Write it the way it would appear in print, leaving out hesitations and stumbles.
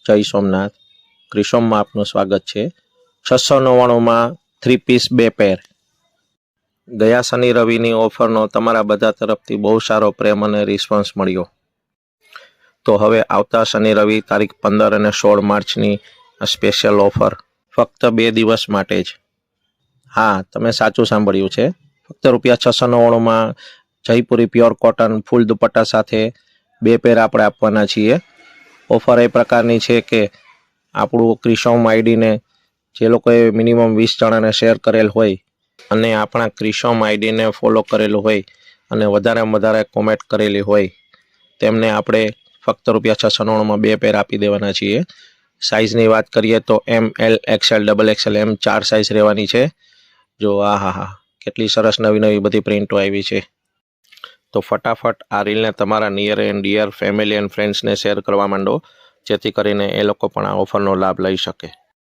જય સોમનાથ. ક્રિશોમમાં આપનું સ્વાગત છે. 699માં 3 પીસ 2 પેર. ગયા શનિ રવિની ઓફરનો તમારા બધા તરફથી બહુ સારો પ્રેમ અને રિસ્પોન્સ મળ્યો. તો હવે આવતા શનિ રવિ તારીખ 15 અને 16 માર્ચની સ્પેશિયલ ઓફર ફક્ત 2 દિવસ માટે જ. હા, તમે સાચું સાંભળ્યું છે. ફક્ત ₹699માં જયપુરી પ્યોર કોટન ફૂલ દુપટ્ટા સાથે 2 પેર આપણે આપવાના છીએ. ઓફર એ પ્રકારની છે કે આપણું ક્રિશોમ આઈડીને જે લોકોએ મિનિમમ 20 જણાને શેર કરેલ હોય અને આપણા ક્રિશોમ આઈડીને ફોલો કરેલું હોય અને વધારેમાં વધારે કોમેન્ટ કરેલી હોય તેમને આપણે ફક્ત ₹699માં 2 પેર આપી દેવાના છીએ. સાઇઝની વાત કરીએ તો M, L, XL, XXL એમ 4 સાઇઝ રહેવાની છે. જો હા કેટલી સરસ નવી બધી પ્રિન્ટો આવી છે. તો ફટાફટ આ રીલને તમારા near and dear family and ફ્રેન્ડ્સને શેર કરવા માંડો, જેથી કરીને એ લોકો પણ આ ઓફરનો લાભ લઈ શકે.